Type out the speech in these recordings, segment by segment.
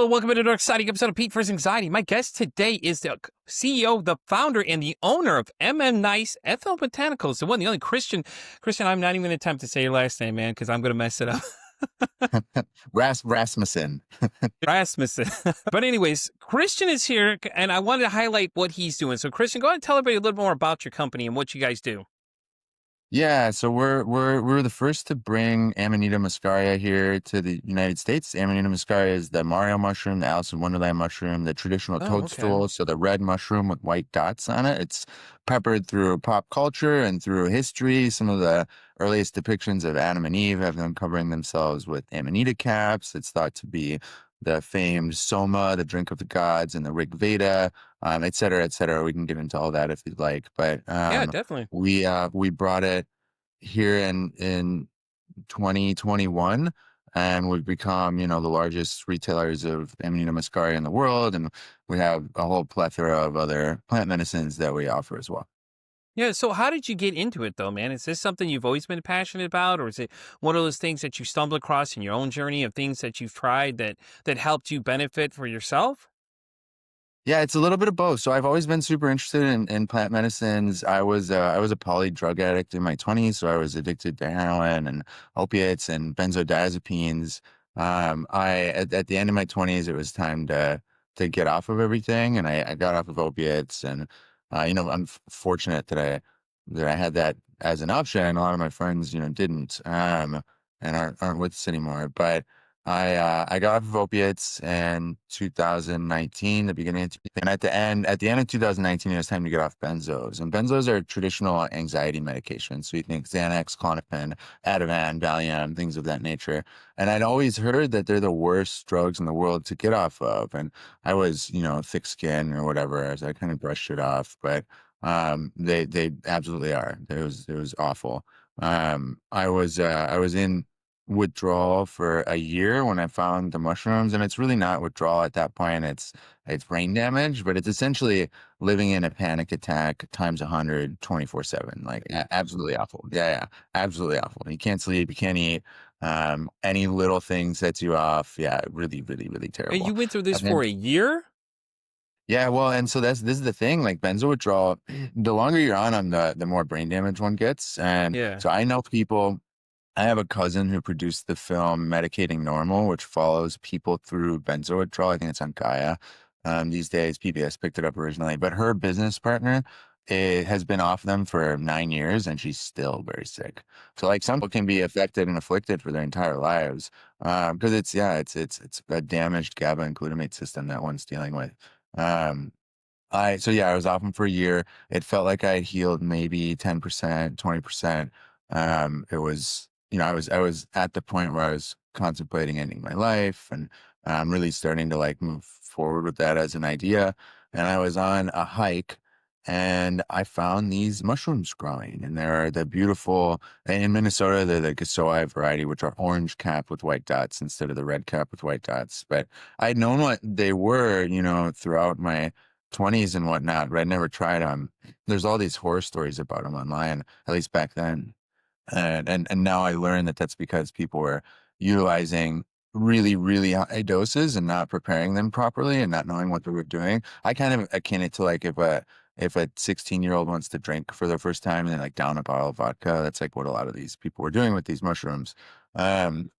Hello, welcome to another exciting episode of Pete vs. Anxiety. My guest today is the CEO, the founder, and the owner of MN Nice Ethnobotanicals, the one, the only Christian. Christian, I'm not even going to attempt to say your last name, man, because I'm going to mess it up. Rasmussen. Rasmussen. But anyways, Christian is here, and I wanted to highlight what he's doing. So, Christian, go ahead and tell everybody a little more about your company and what you guys do. Yeah, so we're the first to bring Amanita Muscaria here to the United States. Amanita Muscaria is the Mario mushroom, the Alice in Wonderland mushroom, the traditional Oh, okay. toadstool, so the red mushroom with white dots on it. It's peppered through pop culture and through history. Some of the earliest depictions of Adam and Eve have them covering themselves with Amanita caps. It's thought to be the famed Soma, the drink of the gods, and the Rig Veda, et cetera, et cetera. We can get into all that if you'd like, but Yeah, definitely. we brought it here in 2021, and we've become, the largest retailers of Amanita muscaria in the world, and we have a whole plethora of other plant medicines that we offer as well. Yeah, so how did you get into it, though, man? Is this something you've always been passionate about, or is it one of those things that you stumbled across in your own journey of things that you've tried that helped you benefit for yourself? Yeah, it's a little bit of both. So I've always been super interested in plant medicines. I was a poly drug addict in my 20s, so I was addicted to heroin and opiates and benzodiazepines. At the end of my 20s, it was time to get off of everything, and I got off of opiates. And I'm fortunate that I had that as an option. A lot of my friends, didn't, and aren't with us anymore. But I got off of opiates in 2019, the beginning of, and at the end of 2019, it was time to get off benzos. And benzos are traditional anxiety medications. So you think Xanax, Klonopin, Ativan, Valium, things of that nature. And I'd always heard that they're the worst drugs in the world to get off of. And I was, thick skin or whatever, so I kind of brushed it off. But they absolutely are. It was awful. I was in withdrawal for a year when I found the mushrooms, and it's really not withdrawal at that point. It's brain damage, but it's essentially living in a panic attack times 100, 24/7. Like absolutely awful. Yeah, absolutely awful. You can't sleep, you can't eat. Any little thing sets you off. Yeah, really, really, really And terrible. you went through this And then for a year? yeah, well, and so this is the thing, like benzo withdrawal, the longer you're on them, the more brain damage one gets. And Yeah. so I have a cousin who produced the film Medicating Normal, which follows people through benzo withdrawal. I think it's on Gaia. These days, PBS picked it up originally, but her business partner has been off them for 9 years, and she's still very sick. So, like, some people can be affected and afflicted for their entire lives because it's a damaged GABA and glutamate system that one's dealing with. Um, I was off them for a year. It felt like I had healed maybe 10%, 20%. It was, I was at the point where I was contemplating ending my life, and really starting to like move forward with that as an idea. And I was on a hike, and I found these mushrooms growing, and they're the beautiful, in Minnesota, they're the Gasoi variety, which are orange cap with white dots instead of the red cap with white dots. But I'd known what they were, throughout my 20s and whatnot, but I'd never tried them. There's all these horror stories about them online, at least back then. And now I learned that that's because people were utilizing really, really high doses and not preparing them properly and not knowing what they were doing. I kind of akin it to like if a 16-year-old wants to drink for the first time and they like down a bottle of vodka. That's like what a lot of these people were doing with these mushrooms. And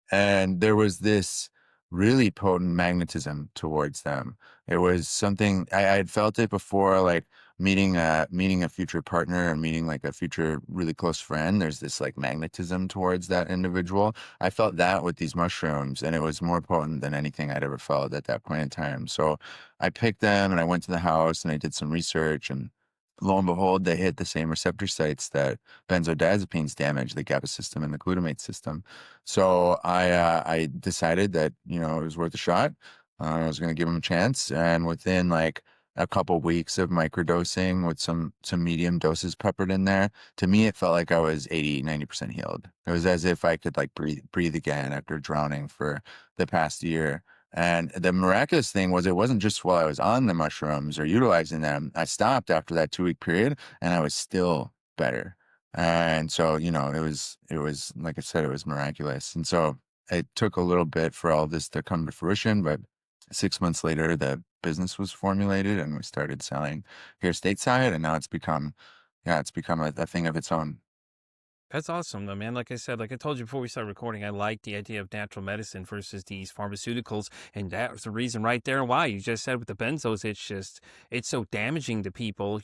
there was this really potent magnetism towards them. It was something I had felt it before, like meeting a future partner or meeting like a future really close friend. There's this like magnetism towards that individual. I felt that with these mushrooms, and it was more potent than anything I'd ever felt at that point in time. So I picked them, and I went to the house and I did some research, and lo and behold, they hit the same receptor sites that benzodiazepines damage, the GABA system and the glutamate system. So I decided that it was worth a shot. I was going to give them a chance, and within like a couple weeks of microdosing with some medium doses peppered in there, to me it felt like I was 80, 90% healed. It was as if I could like breathe again after drowning for the past year. And the miraculous thing was, it wasn't just while I was on the mushrooms or utilizing them. I stopped after that 2-week period, and I was still better. And so, it was like I said, it was miraculous. And so it took a little bit for all this to come to fruition, but 6 months later, the business was formulated and we started selling here stateside, and now it's become, yeah, it's become a thing of its own. That's awesome, though, man. Like I said, like I told you before we started recording, I like the idea of natural medicine versus these pharmaceuticals, and that was the reason right there why you just said with the benzos, it's so damaging to people,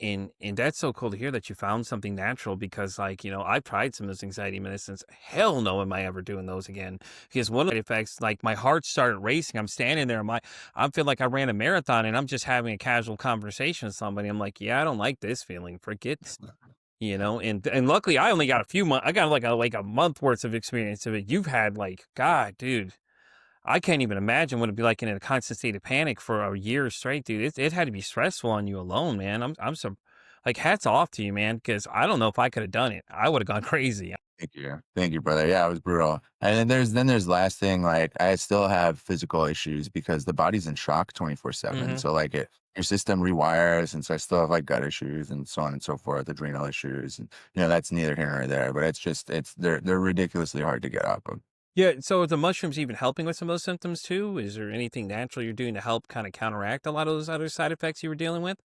and that's so cool to hear that you found something natural because, like, I've tried some of those anxiety medicines. Hell no, am I ever doing those again? Because one of the effects, like my heart started racing. I'm standing there, I feel like I ran a marathon, and I'm just having a casual conversation with somebody. I'm like, yeah, I don't like this feeling. Forget. And luckily I only got a few months. I got like a month worth of experience of it. You've had like, God, dude, I can't even imagine what it'd be like in a constant state of panic for a year straight, dude. It had to be stressful on you alone, man. I'm so like hats off to you, man, because I don't know if I could have done it. I would have gone crazy. Thank you, brother. Yeah, it was brutal. And then there's lasting, like I still have physical issues because the body's in shock 24/7. Hmm. So like your system rewires, and so I still have like gut issues and so on and so forth, adrenal issues, and that's neither here nor there. But they're ridiculously hard to get off of. Yeah. So are the mushrooms even helping with some of those symptoms too? Is there anything natural you're doing to help kind of counteract a lot of those other side effects you were dealing with?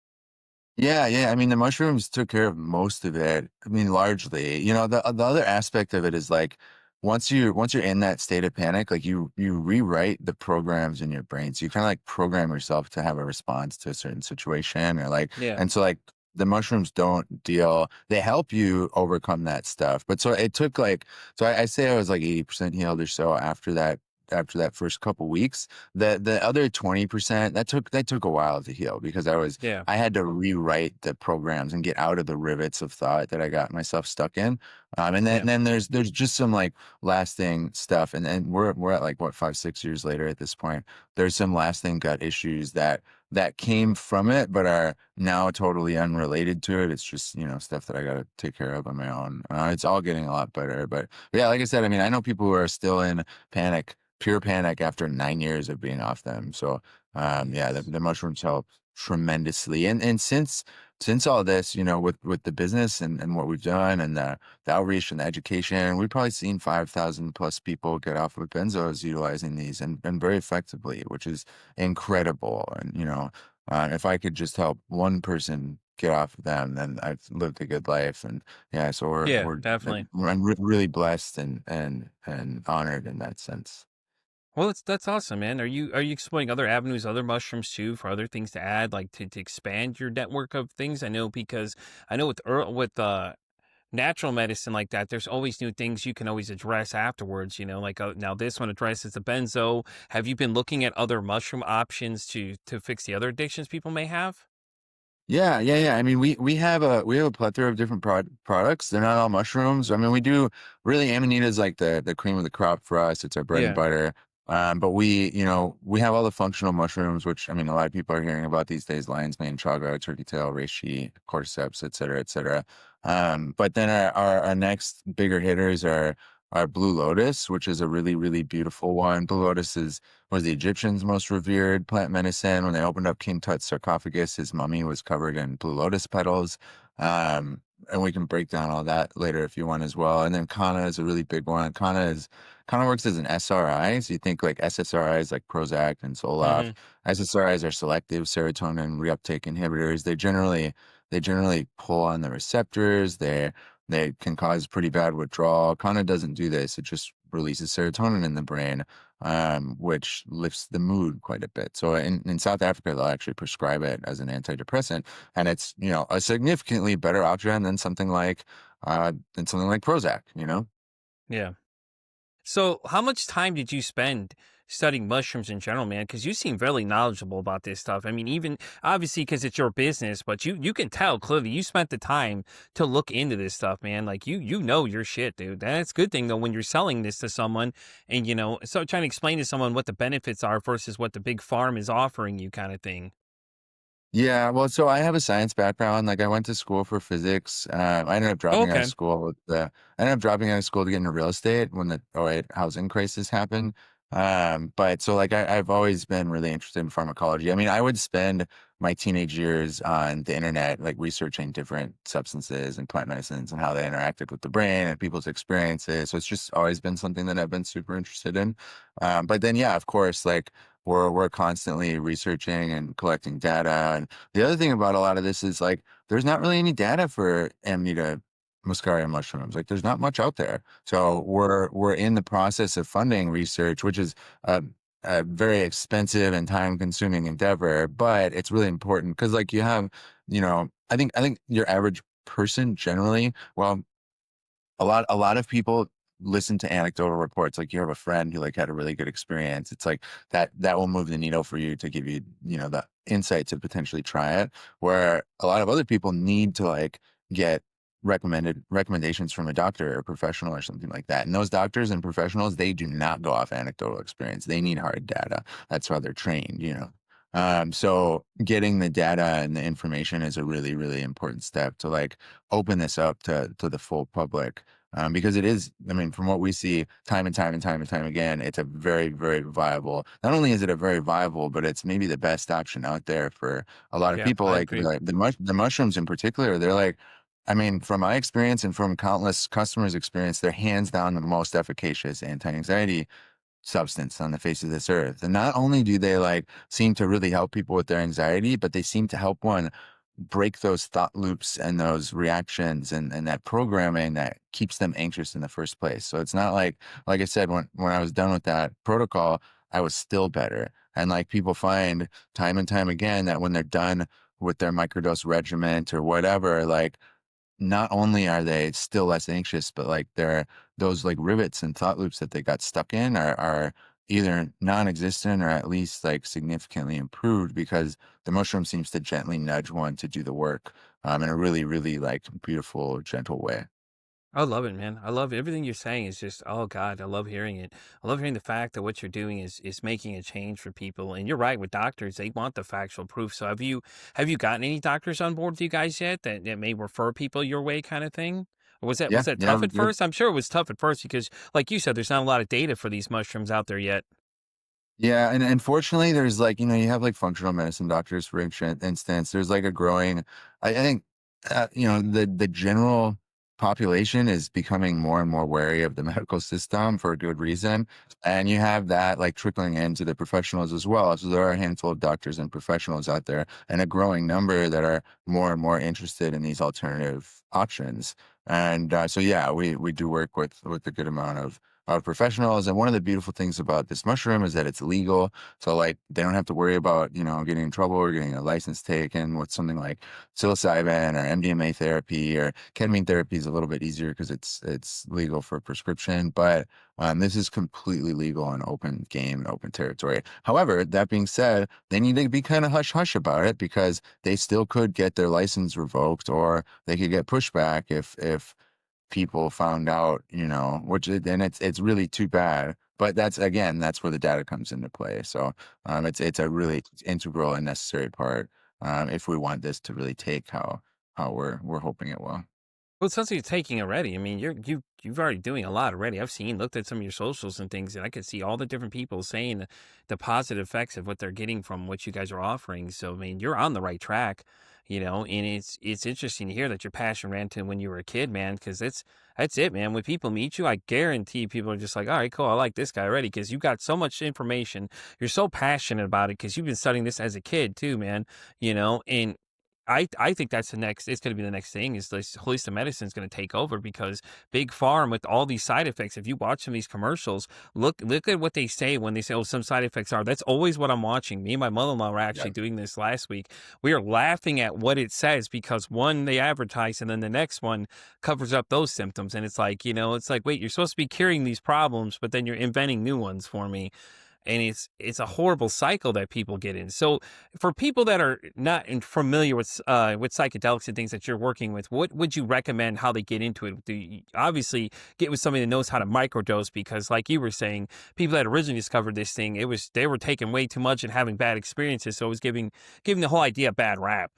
Yeah, yeah. I mean, the mushrooms took care of most of it. I mean, largely. The other aspect of it is like once you're in that state of panic, like you rewrite the programs in your brain. So you kind of like program yourself to have a response to a certain situation, or like, Yeah. and so like the mushrooms don't deal. They help you overcome that stuff. But so it took like, so I say I was like 80% healed or so after that first couple weeks. The other 20% that took a while to heal because Yeah. I had to rewrite the programs and get out of the rivets of thought that I got myself stuck in. And then, Yeah. and then there's just some like lasting stuff, and we're at like what 5 6 years later at this point. There's some lasting gut issues that came from it, but are now totally unrelated to it. It's just stuff that I got to take care of on my own. It's all getting a lot better, but yeah, like I said, I mean, I know people who are still in panic, pure panic after 9 years of being off them. So yeah, the mushrooms help tremendously. And since all this, with the business and what we've done, and the outreach and the education, we've probably seen 5,000 plus people get off of benzos utilizing these, and very effectively, which is incredible. And if I could just help one person get off of them, then I've lived a good life. And yeah, so Yeah. Definitely. I'm really blessed and honored in that sense. Well, that's awesome, man. Are you exploring other avenues, other mushrooms too, for other things to add, like to expand your network of things? I know because I know with natural medicine like that, there's always new things you can always address afterwards. Like now this one addresses the benzo. Have you been looking at other mushroom options to fix the other addictions people may have? Yeah, yeah, yeah. I mean, we have a plethora of different products. They're not all mushrooms. I mean, we do really Amanita is like the cream of the crop for us. It's our bread and Yeah. butter. But we have all the functional mushrooms, which I mean, a lot of people are hearing about these days: lion's mane, chaga, turkey tail, reishi, cordyceps, et cetera, et cetera. But then our next bigger hitters are our Blue Lotus, which is a really, really beautiful one. Blue Lotus was the Egyptians' most revered plant medicine. When they opened up King Tut's sarcophagus, his mummy was covered in blue lotus petals. And we can break down all that later if you want as well. And then Kana is a really big one. Kana works as an SRI. So you think like SSRIs like Prozac and Zoloft. Hmm. SSRIs are selective serotonin reuptake inhibitors. They generally pull on the receptors. They can cause pretty bad withdrawal. Kana doesn't do this. It just releases serotonin in the brain, which lifts the mood quite a bit. So in South Africa, they'll actually prescribe it as an antidepressant, and it's a significantly better option than something like Prozac. Yeah. So, how much time did you spend studying mushrooms in general, man? Because you seem very knowledgeable about this stuff. I mean, even obviously because it's your business, but you can tell clearly you spent the time to look into this stuff, man. Like you know your shit, dude. That's a good thing though when you're selling this to someone and so trying to explain to someone what the benefits are versus what the big farm is offering you, kind of thing. Yeah, well, so I have a science background. Like I went to school for physics. I ended up Oh, dropping out of okay. school I ended up dropping out of school to get into real estate when the '08 housing crisis happened. But so like I've always been really interested in pharmacology. I mean, I would spend my teenage years on the internet, like researching different substances and plant medicines and how they interacted with the brain and people's experiences. So it's just always been something that I've been super interested in. But then, yeah, of course, like we're constantly researching and collecting data. And the other thing about a lot of this is like there's not really any data for Amanita Muscaria mushrooms. Like there's not much out there. So we're in the process of funding research, which is a very expensive and time consuming endeavor, but it's really important because like you have, I think your average person generally, well, a lot of people listen to anecdotal reports. Like you have a friend who like had a really good experience. It's like that will move the needle for you to give you, the insight to potentially try it. Where a lot of other people need to like get recommendations from a doctor or professional or something like that. And those doctors and professionals, they do not go off anecdotal experience. They need hard data. That's how they're trained. So getting the data and the information is a really, really important step to like open this up to the full public. Because it is, I mean, from what we see time and time and time and time again, it's a very, very viable, not only is it a very viable, but it's maybe the best option out there for a lot of Yeah, people. I Like agree. the mushrooms in particular, they're like, I mean, from my experience and from countless customers' experience, they're hands down the most efficacious anti-anxiety substance on the face of this earth. And not only do they like seem to really help people with their anxiety, but they seem to help one break those thought loops and those reactions and that programming that keeps them anxious in the first place. So it's not like I said, when I was done with that protocol, I was still better. And like people find time and time again that when they're done with their microdose regimen or whatever, like not only are they still less anxious, but like those like rivets and thought loops that they got stuck in are either non-existent or at least like significantly improved because the mushroom seems to gently nudge one to do the work in a really, really like beautiful, gentle way. I love it, man. I love everything you're saying is just, oh God, I love hearing it. I love hearing the fact that what you're doing is making a change for people. And you're right with doctors, they want the factual proof. So have you gotten any doctors on board with you guys yet that may refer people your way kind of thing? Or was Yeah, that yeah, tough at first? I'm sure it was tough at first because like you said, there's not a lot of data for these mushrooms out there yet. yeah, and unfortunately, there's like you have like functional medicine doctors, for instance. There's like a growing, I think, the general population is becoming more and more wary of the medical system for a good reason, and you have that like trickling into the professionals as well. So there are a handful of doctors and professionals out there, and a growing number that are more and more interested in these alternative options. And so yeah, we do work with a good amount of professionals. And one of the beautiful things about this mushroom is that it's legal. So like they don't have to worry about, getting in trouble or getting a license taken with something like psilocybin or MDMA therapy or ketamine therapy is a little bit easier because it's legal for prescription. But this is completely legal and open game and open territory. However, that being said, they need to be kind of hush hush about it because they still could get their license revoked or they could get pushback if people found out, and it's really too bad. But that's where the data comes into play. So it's a really integral and necessary part if we want this to really take how we're hoping it will. Well, it sounds like you're taking already. I mean, you've already doing a lot already. Looked at some of your socials and things, and I could see all the different people saying the positive effects of what they're getting from what you guys are offering. So, I mean, you're on the right track, and it's interesting to hear that your passion ran to when you were a kid, man, because that's it, man. When people meet you, I guarantee people are just like, all right, cool, I like this guy already because you've got so much information. You're so passionate about it because you've been studying this as a kid too, man. And I think that's the next. It's going to be the next thing. Is this holistic medicine is going to take over because big farm with all these side effects. If you watch some of these commercials, look at what they say when they say, "Oh, some side effects are." That's always what I'm watching. Me and my mother-in-law were actually doing this last week. We are laughing at what it says because one they advertise, and then the next one covers up those symptoms, and it's like it's like wait, you're supposed to be curing these problems, but then you're inventing new ones for me, and it's a horrible cycle that people get in. So for people that are not familiar with psychedelics and things that you're working with, what would you recommend how they get into it? Do you obviously get with somebody that knows how to microdose because like you were saying, people that originally discovered this thing, they were taking way too much and having bad experiences, so it was giving the whole idea a bad rap.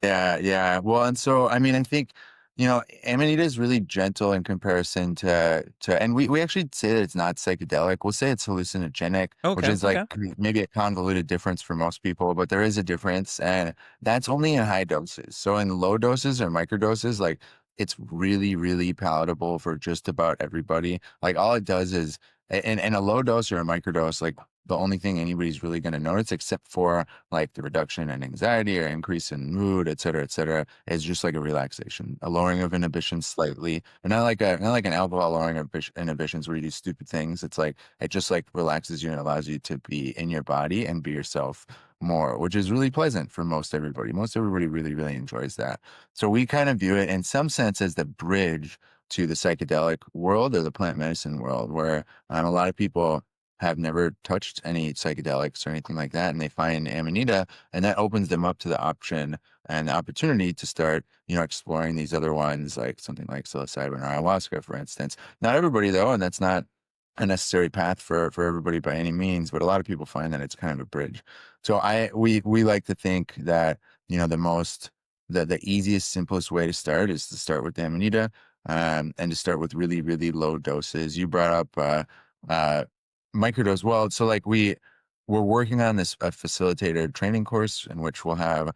Yeah, yeah. Well, and so I mean, I think Amanita is really gentle in comparison and we actually say that it's not psychedelic. We'll say it's hallucinogenic, which Okay, is like okay. maybe a convoluted difference for most people, but there is a difference, and that's only in high doses. So in low doses or microdoses, like it's really, really palatable for just about everybody. Like all it does is, in a low dose or a microdose, like the only thing anybody's really going to notice, except for like the reduction in anxiety or increase in mood, et cetera, is just like a relaxation, a lowering of inhibitions slightly, and not like an alcohol lowering of inhibitions where you do stupid things. It's like it just like relaxes you and allows you to be in your body and be yourself more, which is really pleasant for most everybody. Most everybody really, really enjoys that. So we kind of view it in some sense as the bridge to the psychedelic world or the plant medicine world, where a lot of people have never touched any psychedelics or anything like that, and they find Amanita, and that opens them up to the option and the opportunity to start, exploring these other ones, like something like psilocybin or ayahuasca, for instance. Not everybody though, and that's not a necessary path for everybody by any means, but a lot of people find that it's kind of a bridge. So we like to think that, the easiest, simplest way to start is to start with the Amanita, and to start with really, really low doses. You brought up uh, microdose. Well, so like we're working on this a facilitator training course in which we'll have,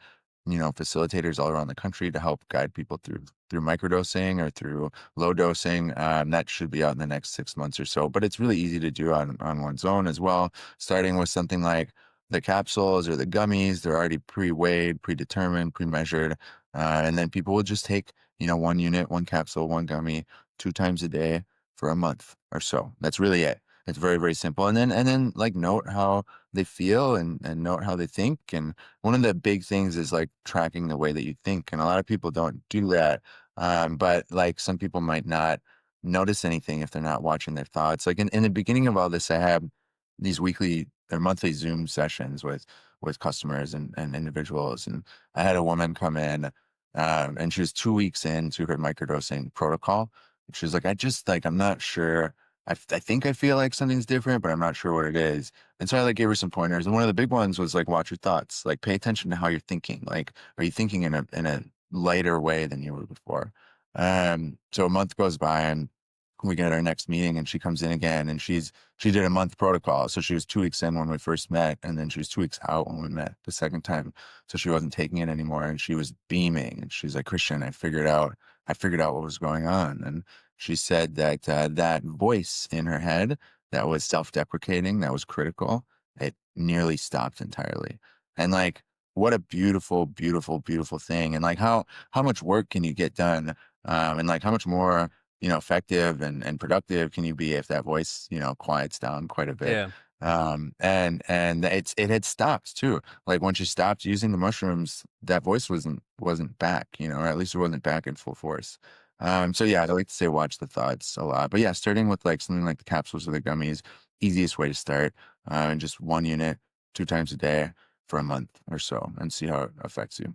facilitators all around the country to help guide people through microdosing or through low dosing. That should be out in the next 6 months or so. But it's really easy to do on one's own as well, starting with something like the capsules or the gummies. They're already pre-weighed, predetermined, pre-measured. And then people will just take, one unit, one capsule, one gummy, 2 times a day for a month or so. That's really it. It's very, very simple. And then like note how they feel and note how they think. And one of the big things is like tracking the way that you think. And a lot of people don't do that. But like some people might not notice anything if they're not watching their thoughts. Like in the beginning of all this, I have these weekly or monthly Zoom sessions with customers and individuals. And I had a woman come in, and she was 2 weeks into her microdosing protocol. She was like, I'm not sure. I think I feel like something's different, but I'm not sure what it is. And so I like gave her some pointers. And one of the big ones was like, watch your thoughts, like pay attention to how you're thinking. Like, are you thinking in a lighter way than you were before? So a month goes by and we get our next meeting and she comes in again and she did a month protocol. So she was 2 weeks in when we first met, and then she was 2 weeks out when we met the second time. So she wasn't taking it anymore and she was beaming and she's like, Christian, I figured out what was going on. And she said that that voice in her head that was self-deprecating, that was critical, it nearly stopped entirely. And like, what a beautiful, beautiful, beautiful thing. And like, how much work can you get done? And like, how much more, effective and productive can you be if that voice, quiets down quite a bit? Yeah. And it had stopped too. Like when she stopped using the mushrooms, that voice wasn't back, or at least it wasn't back in full force. So yeah, I like to say watch the thoughts a lot. But yeah, starting with like something like the capsules or the gummies, easiest way to start. And just 1 unit, 2 times a day for a month or so, and see how it affects you.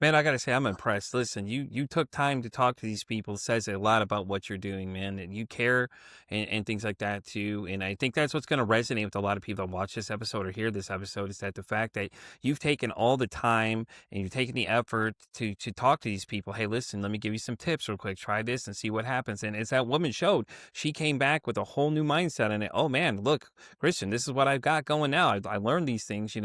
Man, I gotta say, I'm impressed. Listen, you took time to talk to these people. Says a lot about what you're doing, man, and you care and things like that too. And I think that's what's going to resonate with a lot of people that watch this episode or hear this episode is that the fact that you've taken all the time and you've taken the effort to talk to these people. Hey, listen, let me give you some tips real quick. Try this and see what happens. And as that woman showed, she came back with a whole new mindset on it. Oh man, look, Christian, this is what I've got going now. I learned these things,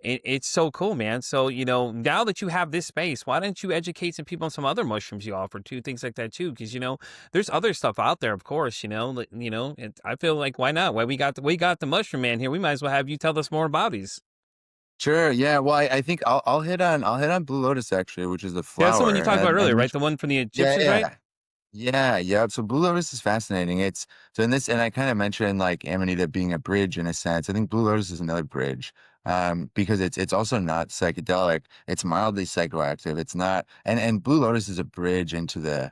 it's so cool, man. So, now that you have this space, why don't you educate some people on some other mushrooms you offer too, things like that too? Because, there's other stuff out there, of course, and I feel like why not? Why we got the mushroom man here. We might as well have you tell us more about these. Sure. Yeah. Well, I think I'll hit on Blue Lotus actually, which is the Yeah, that's the one you flower, talked about earlier, and right? which The one from the yeah, Egyptians, right? yeah. Yeah, yeah. So Blue Lotus is fascinating. It's so in this, and I kind of mentioned like Amanita being a bridge in a sense. I think Blue Lotus is another bridge, because it's also not psychedelic. It's mildly psychoactive. It's not, and Blue Lotus is a bridge into the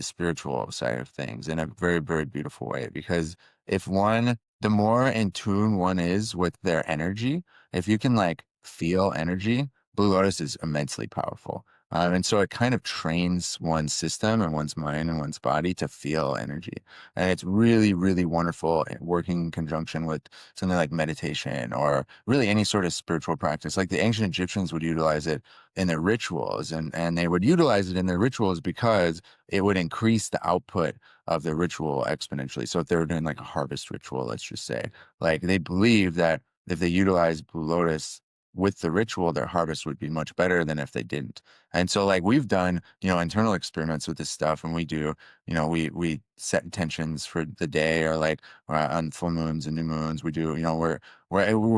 spiritual side of things in a very, very beautiful way. Because the more in tune one is with their energy, if you can like feel energy, Blue Lotus is immensely powerful. And so it kind of trains one's system and one's mind and one's body to feel energy. And it's really, really wonderful working in conjunction with something like meditation or really any sort of spiritual practice. Like the ancient Egyptians would utilize it in their rituals, and they would utilize it in their rituals because it would increase the output of the ritual exponentially. So if they were doing like a harvest ritual, let's just say, like they believe that if they utilize Blue Lotus, with the ritual, their harvest would be much better than if they didn't. And so like we've done, internal experiments with this stuff, and we do, we set intentions for the day, or like on full moons and new moons, we do, we're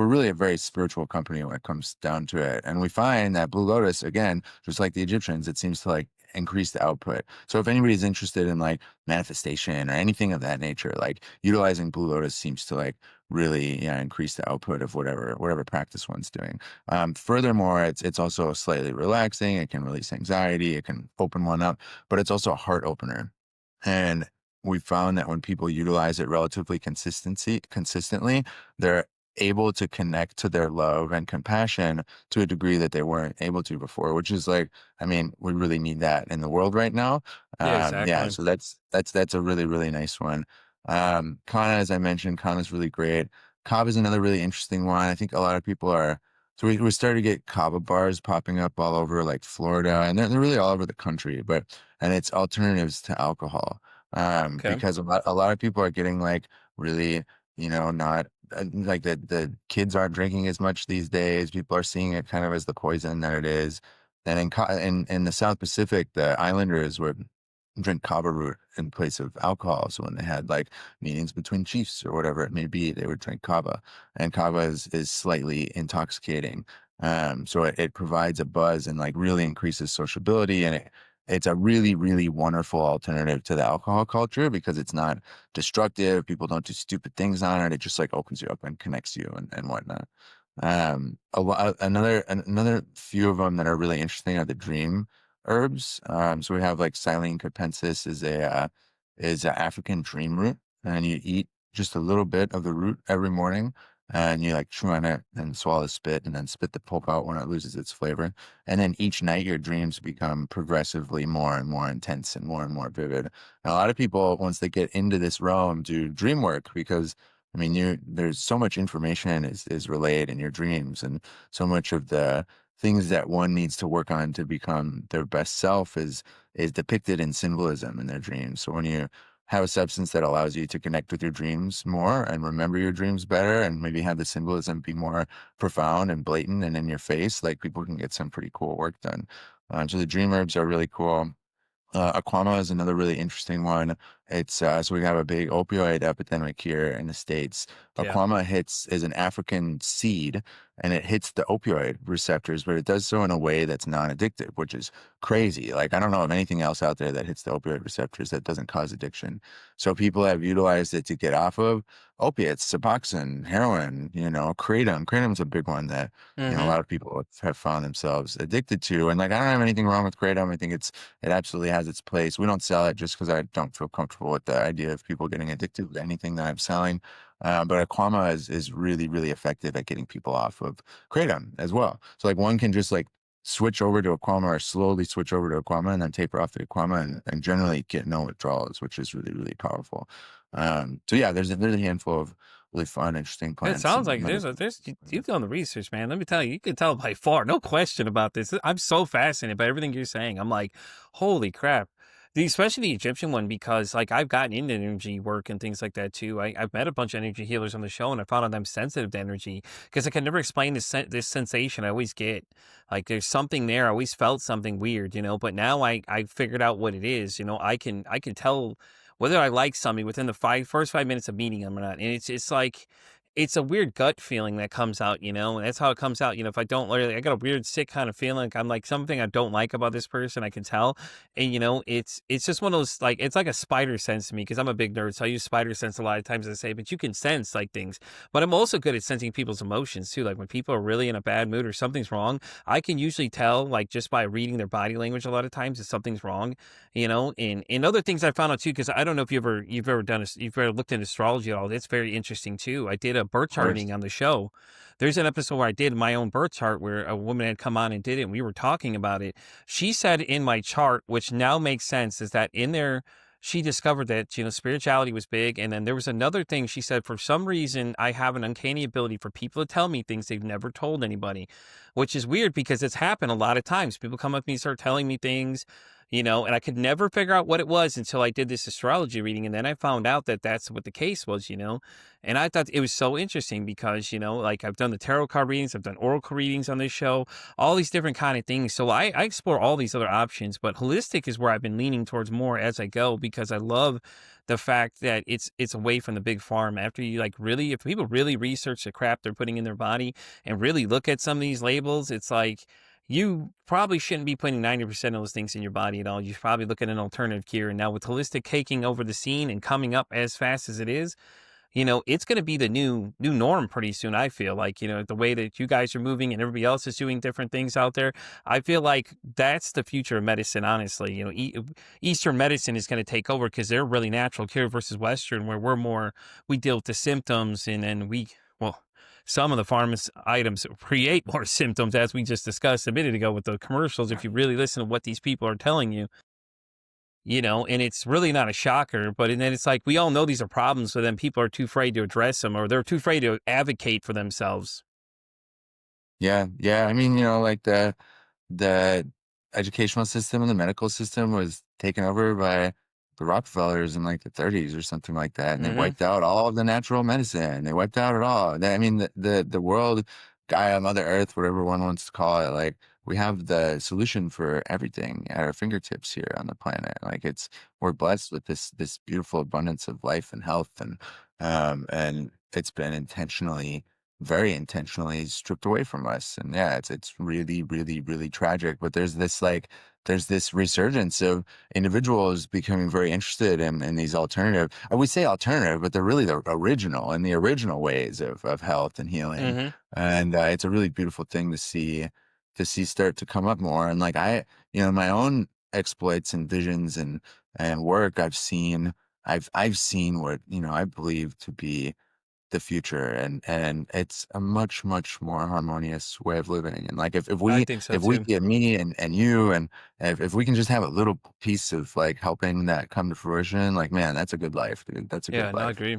really a very spiritual company when it comes down to it. And we find that Blue Lotus, again, just like the Egyptians, it seems to like increase the output. So if anybody's interested in like manifestation or anything of that nature, like utilizing Blue Lotus seems to like really, increase the output of whatever practice one's doing. Furthermore, it's also slightly relaxing. It can release anxiety. It can open one up, but it's also a heart opener. And we found that when people utilize it relatively consistently, they're able to connect to their love and compassion to a degree that they weren't able to before, which is like, I mean, we really need that in the world right now. Yeah, Yeah, exactly. so that's a really, really nice one. Kana, as I mentioned, Kana is really great. Kava is another really interesting one. I think a lot of people are, so we started to get kava bars popping up all over like Florida, and they're really all over the country, and it's alternatives to alcohol. Okay. Because a lot of people are getting like really, not like the kids aren't drinking as much these days. People are seeing it kind of as the poison that it is. And in the South Pacific, the islanders would drink kava root in place of alcohol. So when they had like meetings between chiefs or whatever it may be, they would drink kava. And kava is slightly intoxicating. So it provides a buzz and like really increases sociability, and it's a really, really wonderful alternative to the alcohol culture because it's not destructive. People don't do stupid things on it. It just like opens you up and connects you and whatnot. Another few of them that are really interesting are the dream herbs. So we have like Silene capensis is a African dream root, and you eat just a little bit of the root every morning, and you like chew on it and swallow the spit, and then spit the pulp out when it loses its flavor. And then each night your dreams become progressively more and more intense and more vivid. And a lot of people, once they get into this realm, do dream work because I mean, there's so much information is relayed in your dreams, and so much of the things that one needs to work on to become their best self is depicted in symbolism in their dreams. So when you have a substance that allows you to connect with your dreams more and remember your dreams better, and maybe have the symbolism be more profound and blatant and in your face, like people can get some pretty cool work done. So the dream herbs are really cool. Aquama is another really interesting one. It's so we have a big opioid epidemic here in the States. Yeah. Aquama is an African seed, and it hits the opioid receptors, but it does so in a way that's non-addictive, which is crazy. Like I don't know of anything else out there that hits the opioid receptors that doesn't cause addiction. So people have utilized it to get off of opiates, Suboxone, heroin, kratom. Kratom's a big one that a Mm-hmm. lot of people have found themselves addicted to. And like I don't have anything wrong with kratom. I think it absolutely has its place. We don't sell it just because I don't feel comfortable with the idea of people getting addicted to anything that I'm selling. But Aquama is really, really effective at getting people off of kratom as well. So like one can just like switch over to Aquama, or slowly switch over to Aquama, and then taper off the Aquama, and generally get no withdrawals, which is really, really powerful. So yeah, there's a handful of really fun, interesting It plants sounds and like you've done the research, man. Let me tell you, you can tell by far, no question about this. I'm so fascinated by everything you're saying. I'm like, holy crap. Especially the Egyptian one, because like I've gotten into energy work and things like that too. I've met a bunch of energy healers on the show, and I found out I'm sensitive to energy because I can never explain this sensation I always get. Like there's something there. I always felt something weird, but now I figured out what it is. I can tell whether I like somebody within the first 5 minutes of meeting them or not. And it's like it's a weird gut feeling that comes out, and that's how it comes out. If I don't really, I got a weird sick kind of feeling. Like I'm like something I don't like about this person. I can tell, and it's just one of those like it's like a spider sense to me because I'm a big nerd, so I use spider sense a lot of times. I say, but you can sense like things. But I'm also good at sensing people's emotions too. Like when people are really in a bad mood or something's wrong, I can usually tell like just by reading their body language a lot of times if something's wrong. And other things I found out too, because I don't know if you've ever looked at astrology at all. It's very interesting too. I did a birth course. charting on the show. There's an episode where I did my own birth chart where a woman had come on and did it, and we were talking about it. She said in my chart, which now makes sense, is that in there she discovered that spirituality was big, and then there was another thing she said. For some reason, I have an uncanny ability for people to tell me things they've never told anybody, which is weird because it's happened a lot of times. People come up to me, start telling me things. and I could never figure out what it was until I did this astrology reading. And then I found out that that's what the case was. And I thought it was so interesting because, like I've done the tarot card readings, I've done oracle readings on this show, all these different kind of things. So I explore all these other options, but holistic is where I've been leaning towards more as I go, because I love the fact that it's away from the big pharma. After you like really, if people really research the crap they're putting in their body and really look at some of these labels, it's like, you probably shouldn't be putting 90% of those things in your body at all. You should probably look at an alternative cure. And now with holistic taking over the scene and coming up as fast as it is, it's going to be the new norm pretty soon. I feel like, the way that you guys are moving and everybody else is doing different things out there. I feel like that's the future of medicine, honestly. Eastern medicine is going to take over because they're really natural cure versus Western, where we deal with the symptoms, and then well, some of the pharma items create more symptoms, as we just discussed a minute ago with the commercials. If you really listen to what these people are telling you, and it's really not a shocker, but and then it's like, we all know these are problems, so then people are too afraid to address them, or they're too afraid to advocate for themselves. Yeah, yeah. I mean, like the educational system and the medical system was taken over by the Rockefellers in like the 30s or something like that, and they Hmm. wiped out all of the natural medicine. They wiped out it all. I mean, the world, Gaia, Mother Earth, whatever one wants to call it, like we have the solution for everything at our fingertips here on the planet. Like we're blessed with this beautiful abundance of life and health, and it's been very intentionally stripped away from us. And yeah, it's really, really, really tragic. But there's this resurgence of individuals becoming very interested in these alternative. I would say alternative, but they're really the original and the original ways of health and healing. Hmm. And it's a really beautiful thing to see start to come up more. And like my own exploits and visions and work, I've seen what I believe to be the future, and it's a much more harmonious way of living. And like if I we think so if we too. get me and you, and if we can just have a little piece of like helping that come to fruition, like, man, that's a good life, dude. That's a Yeah, good no, I life. agree.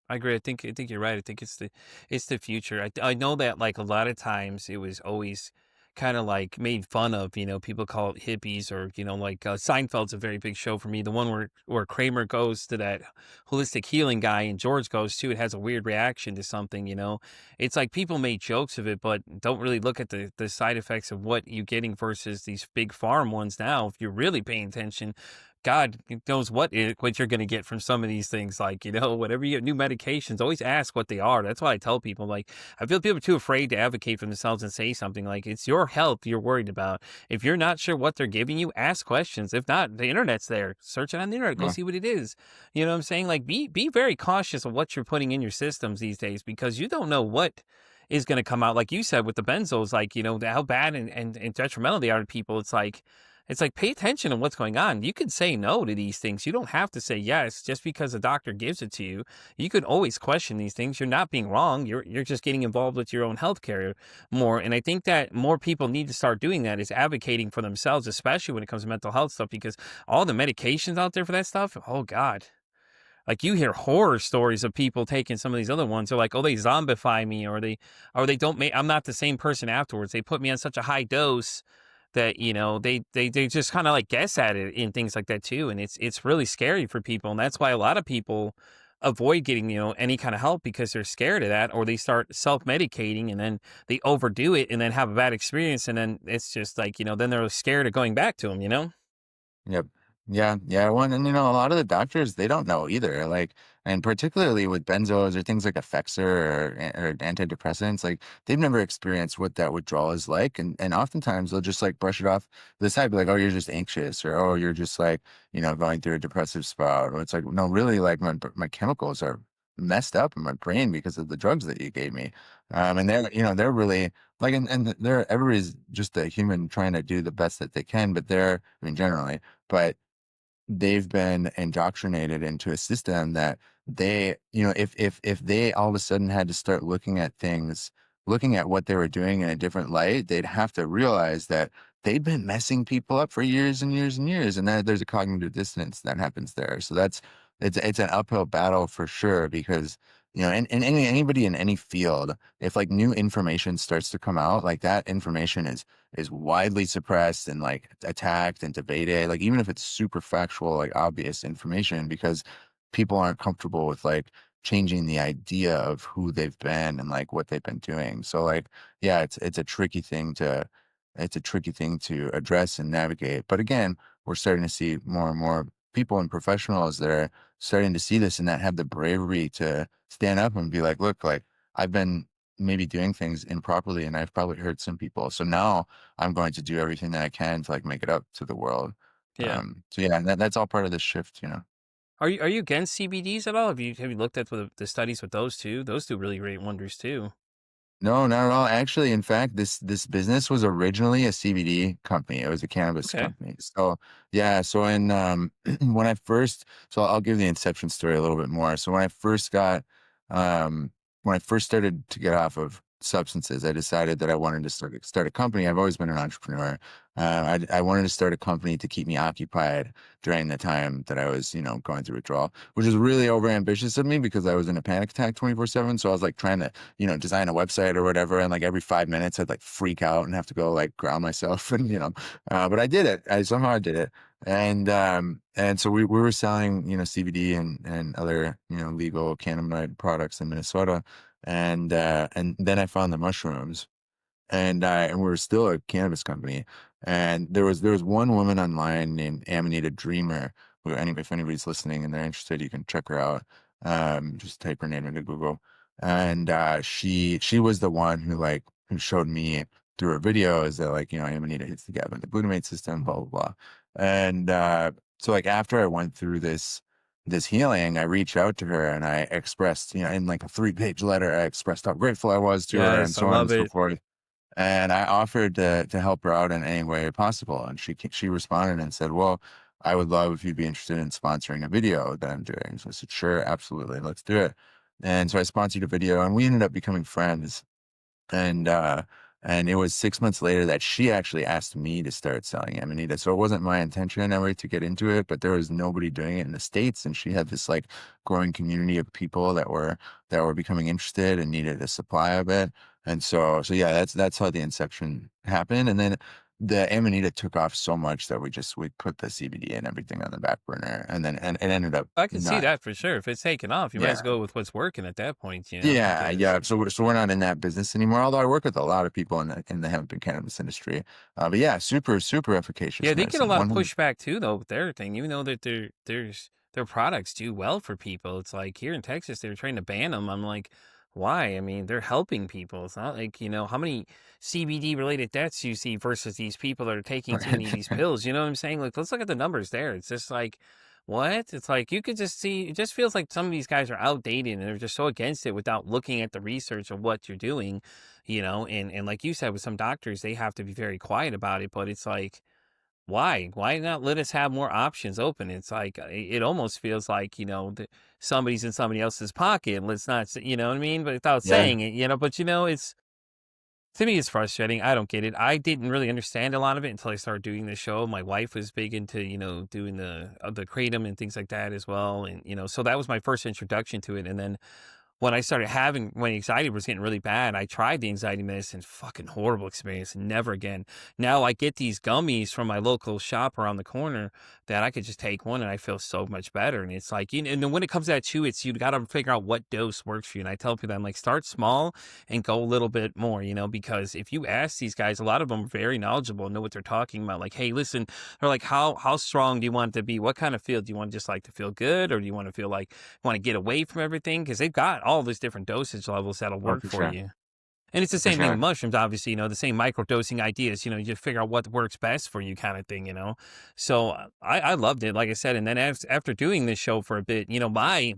I think you're right. I think it's the future. I know that like a lot of times it was always kind of like made fun of. People call it hippies, or like Seinfeld's a very big show for me. The one where Kramer goes to that holistic healing guy and George goes too. It has a weird reaction to something. It's like people make jokes of it, but don't really look at the side effects of what you're getting versus these big farm ones. Now, if you're really paying attention, God knows what you're going to get from some of these things. Like, whatever you get new medications, always ask what they are. That's why I tell people, like, I feel people are too afraid to advocate for themselves and say something. Like, it's your health you're worried about. If you're not sure what they're giving you, ask questions. If not, the internet's there. Search it on the internet. Go Yeah. see what it is. You know what I'm saying? Like, be very cautious of what you're putting in your systems these days, because you don't know what is going to come out. Like you said, with the benzos, like, how bad and detrimental they are to people. It's like pay attention to what's going on. You can say no to these things. You don't have to say yes just because a doctor gives it to you. You could always question these things. You're not being wrong. You're just getting involved with your own healthcare more. And I think that more people need to start doing that, is advocating for themselves, especially when it comes to mental health stuff, because all the medications out there for that stuff, oh God. Like, you hear horror stories of people taking some of these other ones. They're like, oh, they zombify me, or they don't make, I'm not the same person afterwards. They put me on such a high dose that, they just kind of like guess at it and things like that too. And it's really scary for people. And that's why a lot of people avoid getting, any kind of help, because they're scared of that, or they start self-medicating and then they overdo it and then have a bad experience. And then it's just like, then they're scared of going back to them. Yep. Yeah, yeah. Well, and a lot of the doctors, they don't know either. Like, and particularly with benzos or things like Effexor or antidepressants, like they've never experienced what that withdrawal is like, and oftentimes they'll just like brush it off to the side, be like, "Oh, you're just anxious," or "Oh, you're just like going through a depressive spout," or it's like, "No, really, like my chemicals are messed up in my brain because of the drugs that you gave me," and they're really like, and they're everybody's just a human trying to do the best that they can, but I mean, generally, but they've been indoctrinated into a system that if they all of a sudden had to start looking at what they were doing in a different light, they'd have to realize that they've been messing people up for years and years and years, and that there's a cognitive dissonance that happens there. So it's an uphill battle for sure, because and anybody in any field, if like new information starts to come out, like that information is widely suppressed and like attacked and debated, like even if it's super factual, like obvious information, because people aren't comfortable with like changing the idea of who they've been and like what they've been doing. So like, yeah, it's a tricky thing to address and navigate. But again, we're starting to see more and more people and professionals that are starting to see this and that have the bravery to stand up and be like, look, like I've been maybe doing things improperly and I've probably hurt some people. So now I'm going to do everything that I can to like make it up to the world. Yeah. So yeah, that's all part of the shift, Are you against CBDs at all? Have you looked at the studies with those two? Those do really great wonders too. No, not at all. Actually, in fact, this business was originally a CBD company. It was a cannabis Okay. company. So yeah, so in so I'll give the inception story a little bit more. So um when I first started to get off of substances, I decided that I wanted to start a company. I've always been an entrepreneur. I wanted to start a company to keep me occupied during the time that I was, going through withdrawal, which is really overambitious of me because I was in a panic attack 24/7. So I was like trying to design a website or whatever. And like every 5 minutes, I'd like freak out and have to go like ground myself. And, but I did it. Somehow I did it. And so we were selling, CBD and other, legal cannabinoid products in Minnesota. And then I found the mushrooms and we were still a cannabis company. And there was one woman online named Amanita Dreamer, if anybody's listening and they're interested, you can check her out. Just type her name into Google. And she was the one who showed me through her videos that like, Amanita hits together with the glutamate system, blah, blah, blah. And so like after I went through this healing, I reached out to her and I expressed, in like a 3-page letter, I expressed how grateful I was to her and Yes, I so on and love so it. forth. And I offered to help her out in any way possible. And she responded and said, well, I would love if you'd be interested in sponsoring a video that I'm doing. So I said, sure, absolutely, let's do it. And so I sponsored a video and we ended up becoming friends. And and it was 6 months later that she actually asked me to start selling Amanita. So it wasn't my intention ever to get into it, but there was nobody doing it in the States. And she had this like growing community of people that were becoming interested and needed a supply of it. And so yeah, that's how the inception happened. And then the Amanita took off so much that we put the CBD and everything on the back burner. And it ended up I can see not. that for sure. If it's taken off, you might as Yeah. well go with what's working at that point, Yeah, because yeah. So we're not in that business anymore. Although I work with a lot of people in the hemp and cannabis industry. But yeah, super super yeah, efficacious they get a medicine. lot of 100. pushback too, though, with their thing. You know that their products do well for people. It's like here in Texas, they were trying to ban them. I'm like, why? I mean, they're helping people. It's not like how many CBD related deaths you see versus these people that are taking too many of these pills. You know what I'm saying? Like, let's look at the numbers there. It's just like, what? It's like you could just see. It just feels like some of these guys are outdated and they're just so against it without looking at the research of what you're doing. And like you said, with some doctors, they have to be very quiet about it. But it's like why? Why not let us have more options open? It's like it almost feels like that somebody's in somebody else's pocket. Let's not, you know what I mean? But without Yeah, saying it. But it's to me, it's frustrating. I don't get it. I didn't really understand a lot of it until I started doing the show. My wife was big into doing the kratom and things like that as well, and so that was my first introduction to it. And then when anxiety was getting really bad, I tried the anxiety medicine. Fucking horrible experience. Never again. Now I get these gummies from my local shop around the corner that I could just take one and I feel so much better. And it's like, and then when it comes to that too, you got to figure out what dose works for you. And I tell people, I'm like, start small and go a little bit more, because if you ask these guys, a lot of them are very knowledgeable and know what they're talking about. Like, hey, listen, they're like, how strong do you want it to be? What kind of feel? Do you want just like to feel good, or do you want to feel like want to get away from everything? Because they've got all these different dosage levels that'll oh, work for for sure, you. And it's the for same thing with sure. mushrooms, obviously, the same microdosing ideas, you just figure out what works best for you kind of thing. So I loved it, like I said. And then after doing this show for a bit, my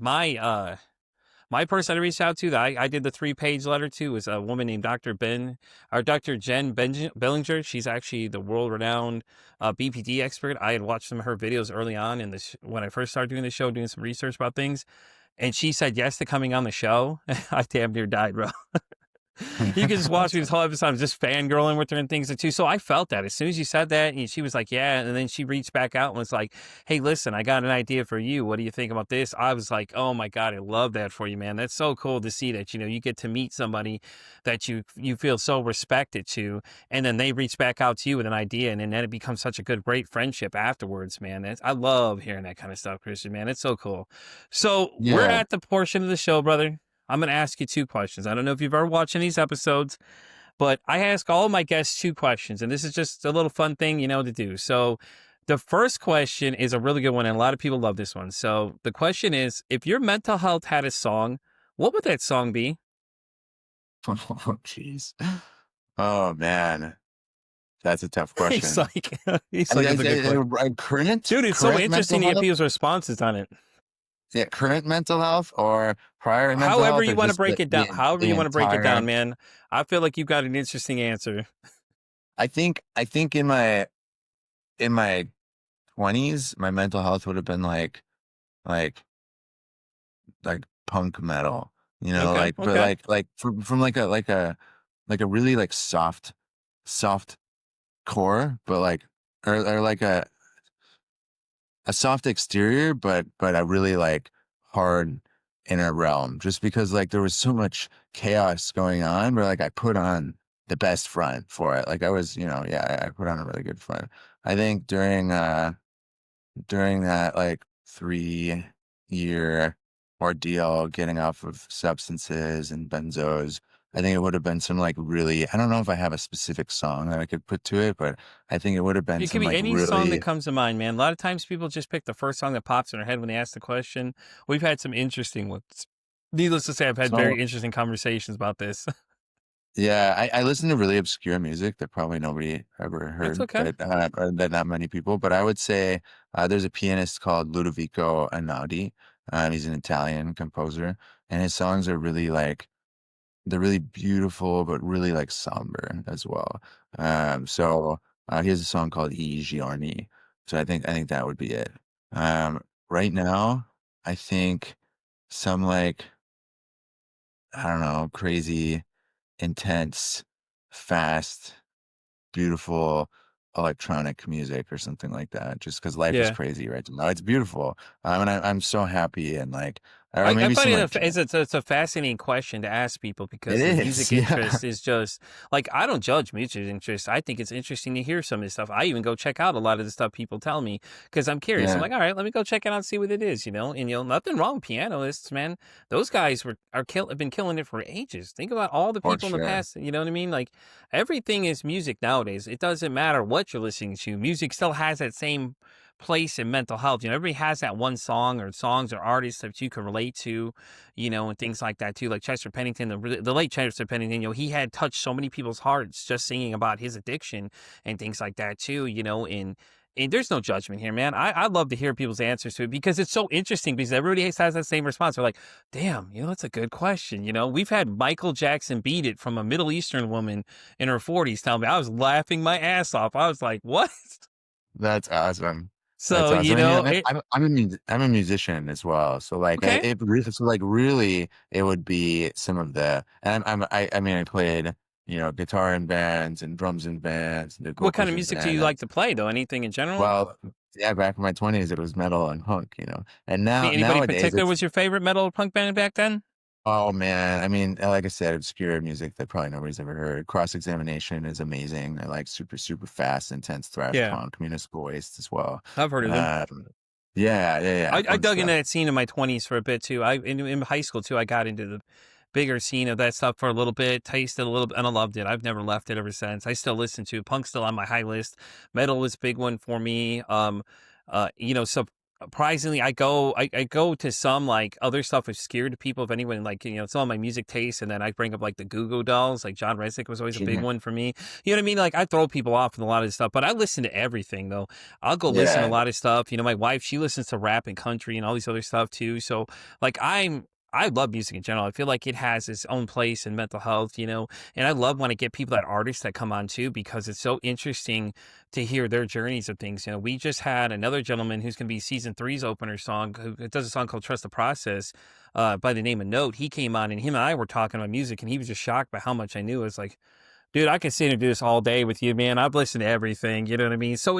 person I reached out to that I did the 3-page letter to was a woman named Dr. Jen Bellinger. She's actually the world renowned BPD expert. I had watched some of her videos early on when I first started doing the show, doing some research about things. And she said yes to coming on the show. I damn near died, bro. You could just watch me this whole episode. I'm just fangirling with her and things too. So I felt that as soon as you said that, and she was like, "Yeah," and then she reached back out and was like, "Hey, listen, I got an idea for you. What do you think about this?" I was like, "Oh my god, I love that for you, man. That's so cool to see that you get to meet somebody that you feel so respected to, and then they reach back out to you with an idea, and then it becomes such a good, great friendship afterwards, man. I love hearing that kind of stuff, Christian, man. It's so cool. So we're Yeah. at the portion of the show, brother. I'm going to ask you two questions. I don't know if you've ever watched any of these episodes, but I ask all my guests two questions, and this is just a little fun thing, to do. So the first question is a really good one, and a lot of people love this one. So the question is, if your mental health had a song, what would that song be? Oh, jeez. Oh man, that's a tough He's question. like, he's like, it's a good question. Current Dude, it's so current mental interesting to get health. people's responses on it. Yeah, current mental health or prior mental However health, you or want to just break it down. However the you want to break it down, entire. man. I feel like you've got an interesting answer. I think in my 20s, my mental health would have been like punk metal, Okay, but okay. like from like a really like soft core, but or like a soft exterior, but a really like hard inner realm. Just because like there was so much chaos going on, where like I put on the best front for it. Like I was, yeah, I put on a really good front. I think during that like 3 year ordeal getting off of substances and benzos, I think it would have been some like really, I don't know if I have a specific song that I could put to it, but I think it would have been It could some be like any song that really. comes to mind, man. A lot of times people just pick the first song that pops in their head when they ask the question. We've had some interesting ones. Needless to say, I've had So very interesting conversations about this. yeah, I listen to really obscure music that probably nobody ever That's heard, okay. or that not many people. But I would say there's a pianist called Ludovico Einaudi. He's an Italian composer, and his songs are really like they're really beautiful, but really like somber as well. So he has a song called I Giorni. So I think that would be it. Right now, I think some like I don't know, crazy, intense, fast, beautiful electronic music or something like that. Just because life is Yeah. crazy right now. It's beautiful. And I'm so happy and like, or I maybe find some it like it's a fascinating question to ask people it because the is, music yeah, interest is just like I don't judge music interest. I think it's interesting to hear some of this stuff. I even go check out a lot of the stuff people tell me because I'm curious. I'm yeah, like, all right, let me go check it out and see what it is, And nothing wrong with pianists, man. Those guys have been killing it for ages. Think about all the for people in the sure. past. You know what I mean? Like everything is music nowadays. It doesn't matter what you're listening to. Music still has that same place in mental health. Everybody has that one song or songs or artists that you can relate to, and things like that too. Like Chester Pennington, the late Chester Pennington, he had touched so many people's hearts just singing about his addiction and things like that too, and there's no judgment here, man. I love to hear people's answers to it because it's so interesting because everybody has that same response. They're like, damn, that's a good question. We've had Michael Jackson beat it from a Middle Eastern woman in her 40s tell me. I was laughing my ass off. I was like, what? That's awesome. That's So, awesome. And yeah, it, I'm a musician as well. So like okay. so like really it would be some of the and I mean I played guitar in bands and drums in bands and did What kind vocals of in music do you like bands. to play though? Anything in general? Well, yeah, back in my 20s it was metal and punk. And now Anybody nowadays particular it's was your favorite metal or punk band back then? oh man, I mean like I said, obscure music that probably nobody's ever heard. Cross Examination is amazing. I like super fast, intense thrash Yeah, punk, Municipal Waste as well. I've heard of them. Yeah, I fun dug into stuff. that scene in my 20s for a bit too. In high school too. I got into the bigger scene of that stuff for a little bit, tasted a little bit, and I loved it. I've never left it ever since. I still listen to it. Punk's still on my high list. Metal is a big one for me. Surprisingly, I go to some like other stuff obscure to people. If anyone like, some of my music tastes, and then I bring up like the Goo Goo Dolls. Like John Resnick was always a big Sure. one for me. You know what I mean? Like I throw people off with a lot of this stuff, but I listen to everything though. I'll go listen to a Yeah, lot of stuff. My wife, she listens to rap and country and all these other stuff too. So like I love music in general. I feel like it has its own place in mental health, and I love when I get people that artists that come on too, because it's so interesting to hear their journeys of things. We just had another gentleman who's going to be season three's opener song, who does a song called Trust the Process, by the name of Note. He came on and him and I were talking about music and he was just shocked by how much I knew. It's like, dude, I could sit and do this all day with you, man. I've listened to everything. You know what I mean? So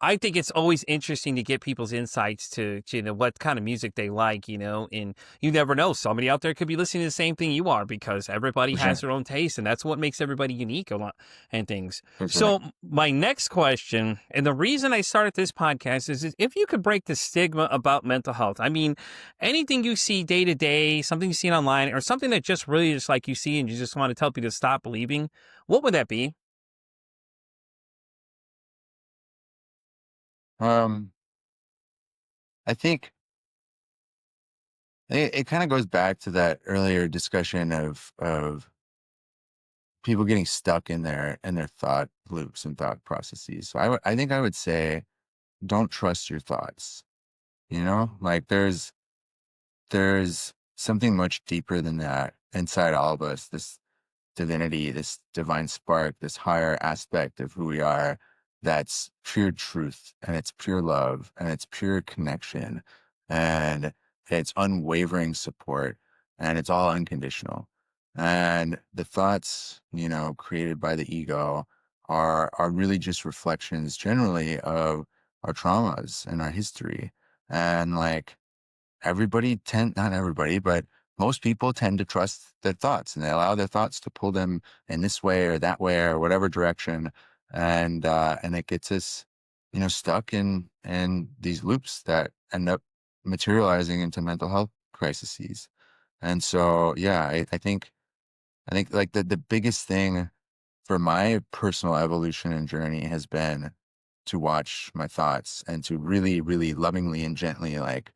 I think it's always interesting to get people's insights to what kind of music they like, and you never know. Somebody out there could be listening to the same thing you are, because everybody For has sure. their own taste, and that's what makes everybody unique a lot and things. For sure. So my next question, and the reason I started this podcast is if you could break the stigma about mental health. I mean, anything you see day to day, something you see online, or something that just really just like you see and you just want to tell people to stop believing, what would that be? Um, I think it kind of goes back to that earlier discussion of people getting stuck in their thought loops and thought processes. So I think I would say, don't trust your thoughts. Like there's something much deeper than that inside all of us. This divinity, this divine spark, this higher aspect of who we are, that's pure truth, and it's pure love, and it's pure connection, and it's unwavering support, and it's all unconditional. And the thoughts, created by the ego are really just reflections generally of our traumas and our history. And like not everybody, but most people tend to trust their thoughts, and they allow their thoughts to pull them in this way or that way or whatever direction. And it gets us, stuck in these loops that end up materializing into mental health crises. And so, yeah, I think like the biggest thing for my personal evolution and journey has been to watch my thoughts and to really, really lovingly and gently like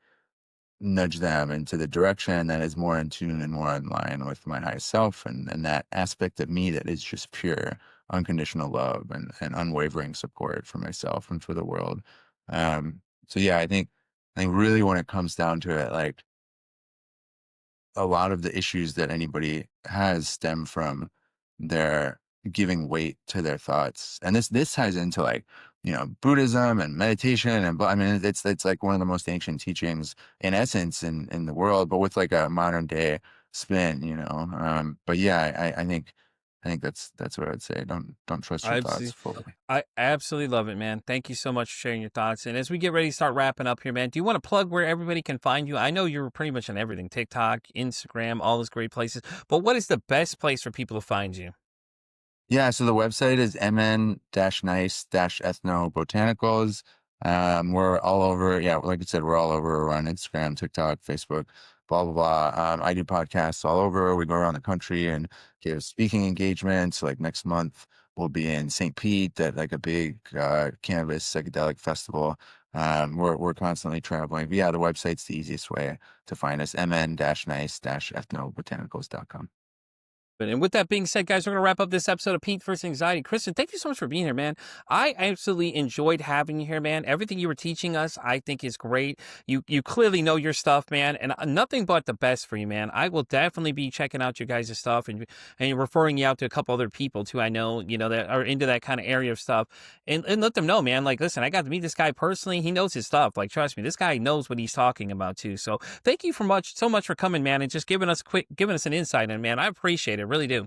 nudge them into the direction that is more in tune and more in line with my highest self, and that aspect of me that is just pure unconditional love and unwavering support for myself and for the world. So yeah, I think really when it comes down to it, like a lot of the issues that anybody has stem from their giving weight to their thoughts. And this ties into like, Buddhism and meditation I mean, it's like one of the most ancient teachings in essence in the world, but with like a modern day spin. But yeah, I think that's what I'd say. Don't trust your I thoughts absolutely, fully. I absolutely love it, man. Thank you so much for sharing your thoughts. And as we get ready to start wrapping up here, man, do you want to plug where everybody can find you? I know you're pretty much on everything, TikTok, Instagram, all those great places. But what is the best place for people to find you? Yeah, so the website is MN-Nice Ethnobotanicals. We're all over. Yeah, like I said, we're all over. We're on Instagram, TikTok, Facebook, blah, blah, blah. I do podcasts all over. We go around the country and give speaking engagements. Like next month, we'll be in St. Pete at like a big cannabis psychedelic festival. We're constantly traveling. But yeah, the website's the easiest way to find us, MN-Nice Ethnobotanicals.com. And with that being said, guys, we're going to wrap up this episode of Pete versus Anxiety. Christian, thank you so much for being here, man. I absolutely enjoyed having you here, man. Everything you were teaching us, I think is great. You clearly know your stuff, man, and nothing but the best for you, man. I will definitely be checking out your guys' stuff and referring you out to a couple other people too. I know, that are into that kind of area of stuff, and let them know, man. Like, listen, I got to meet this guy personally. He knows his stuff. Like, trust me, this guy knows what he's talking about too. So thank you so much for coming, man, and just giving us an insight, and man, I appreciate it. Really do.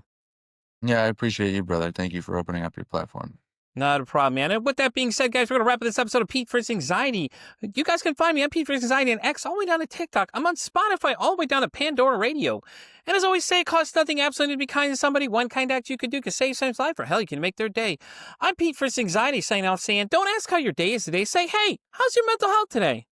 Yeah, I appreciate you, brother. Thank you for opening up your platform. Not a problem, man. And with that being said, guys, we're going to wrap up this episode of Pete versus Anxiety. You guys can find me on Pete versus Anxiety and X all the way down to TikTok. I'm on Spotify all the way down to Pandora Radio. And as I always say, it costs nothing absolutely to be kind to somebody. One kind act you can do can save someone's life, or hell, you can make their day. I'm Pete versus Anxiety signing off saying, don't ask how your day is today. Say, hey, how's your mental health today?